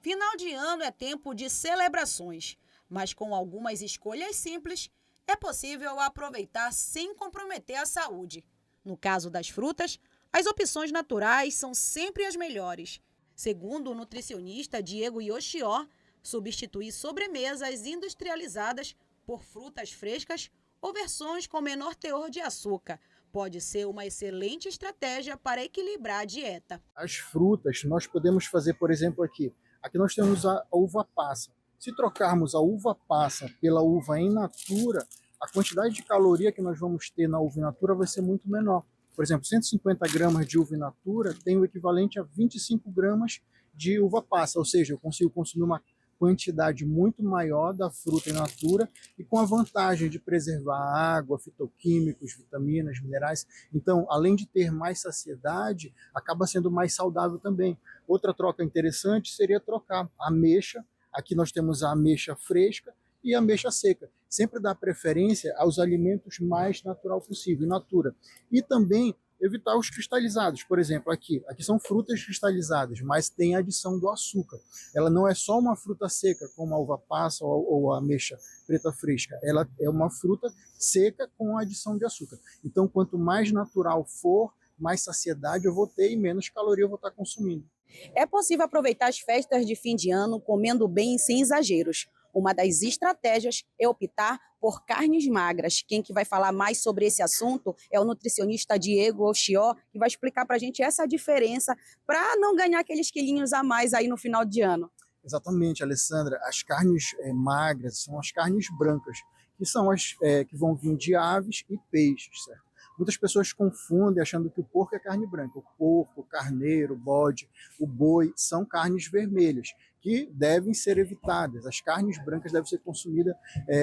Final de ano é tempo de celebrações, mas com algumas escolhas simples, é possível aproveitar sem comprometer a saúde. No caso das frutas, as opções naturais são sempre as melhores. Segundo o nutricionista Diego Yoshió, substituir sobremesas industrializadas por frutas frescas ou versões com menor teor de açúcar pode ser uma excelente estratégia para equilibrar a dieta. As frutas, nós podemos fazer, por exemplo, aqui nós temos a uva passa. Se trocarmos a uva passa pela uva in natura, a quantidade de caloria que nós vamos ter na uva in natura vai ser muito menor. Por exemplo, 150 gramas de uva in natura tem o equivalente a 25 gramas de uva passa, ou seja, eu consigo consumir uma quantidade muito maior da fruta in natura e com a vantagem de preservar água, fitoquímicos, vitaminas, minerais. Então, além de ter mais saciedade, acaba sendo mais saudável também. Outra troca interessante seria trocar a ameixa. Aqui nós temos a ameixa fresca e a ameixa seca. Sempre dá preferência aos alimentos mais natural possível, in natura. E também evitar os cristalizados. Por exemplo, aqui são frutas cristalizadas, mas tem a adição do açúcar. Ela não é só uma fruta seca, como a uva passa ou a ameixa preta fresca. Ela é uma fruta seca com a adição de açúcar. Então, quanto mais natural for, mais saciedade eu vou ter e menos caloria eu vou estar consumindo. É possível aproveitar as festas de fim de ano comendo bem e sem exageros. Uma das estratégias é optar por carnes magras. Quem que vai falar mais sobre esse assunto é o nutricionista Diego Oshió, que vai explicar para a gente essa diferença para não ganhar aqueles quilinhos a mais aí no final de ano. Exatamente, Alessandra. As carnes magras são as carnes brancas, que são as que vão vir de aves e peixes, certo? Muitas pessoas confundem achando que o porco é carne branca. O porco, o carneiro, o bode, o boi são carnes vermelhas, que devem ser evitadas. As carnes brancas devem ser consumidas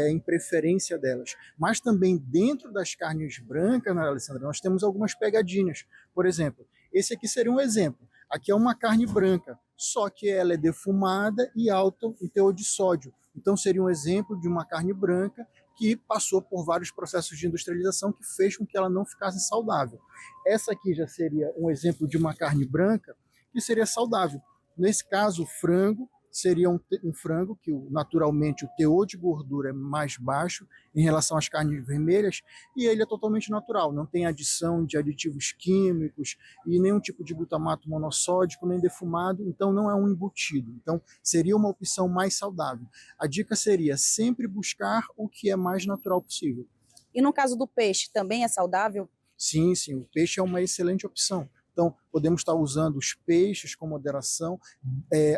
em preferência delas. Mas também dentro das carnes brancas, né, Alessandra, nós temos algumas pegadinhas. Por exemplo, esse aqui seria um exemplo. Aqui é uma carne branca, só que ela é defumada e alta em teor de sódio. Então seria um exemplo de uma carne branca que passou por vários processos de industrialização que fez com que ela não ficasse saudável. Essa aqui já seria um exemplo de uma carne branca que seria saudável. Nesse caso, o frango seria um frango que naturalmente o teor de gordura é mais baixo em relação às carnes vermelhas e ele é totalmente natural, não tem adição de aditivos químicos e nenhum tipo de glutamato monossódico nem defumado, então não é um embutido. Então seria uma opção mais saudável. A dica seria sempre buscar o que é mais natural possível. E no caso do peixe, também é saudável? Sim, sim, o peixe é uma excelente opção. Então, podemos estar usando os peixes com moderação.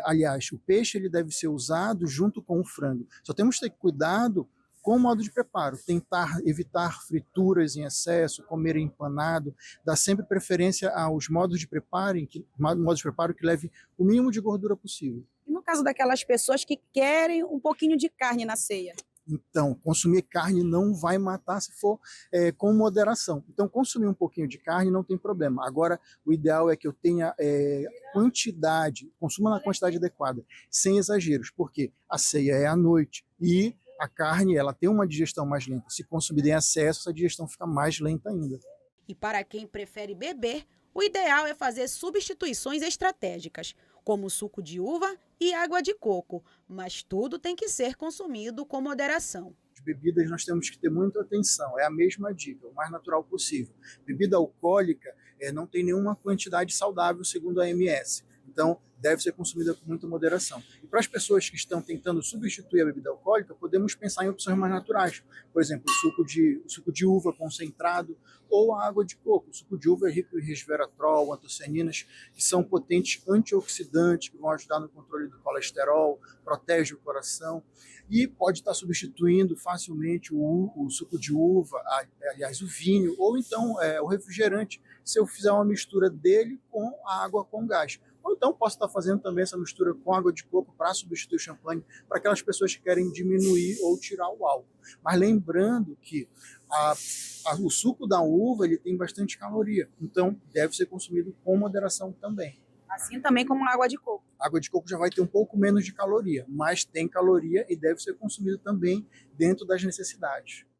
Aliás, o peixe ele deve ser usado junto com o frango. Só temos que ter cuidado com o modo de preparo. Tentar evitar frituras em excesso, comer empanado. Dar sempre preferência aos modos de preparo que leve o mínimo de gordura possível. E no caso daquelas pessoas que querem um pouquinho de carne na ceia? Então, consumir carne não vai matar se for com moderação. Então, consumir um pouquinho de carne não tem problema. Agora, o ideal é que eu tenha consuma na quantidade adequada, sem exageros, porque a ceia é à noite e a carne ela tem uma digestão mais lenta. Se consumir em excesso, essa digestão fica mais lenta ainda. E para quem prefere beber, o ideal é fazer substituições estratégicas, como suco de uva e água de coco, mas tudo tem que ser consumido com moderação. As bebidas nós temos que ter muita atenção, é a mesma dica, o mais natural possível. Bebida alcoólica não tem nenhuma quantidade saudável segundo a OMS, então deve ser consumida com muita moderação. E para as pessoas que estão tentando substituir a bebida alcoólica, podemos pensar em opções mais naturais. Por exemplo, o suco de uva concentrado ou a água de coco. O suco de uva é rico em resveratrol, antocianinas, que são potentes antioxidantes, que vão ajudar no controle do colesterol, protege o coração e pode estar substituindo facilmente o suco de uva, aliás, o vinho, ou então o refrigerante, se eu fizer uma mistura dele com a água com gás. Ou então posso estar fazendo também essa mistura com água de coco para substituir o champanhe, para aquelas pessoas que querem diminuir ou tirar o álcool. Mas lembrando que o suco da uva ele tem bastante caloria, então deve ser consumido com moderação também. Assim também como a água de coco. A água de coco já vai ter um pouco menos de caloria, mas tem caloria e deve ser consumido também dentro das necessidades.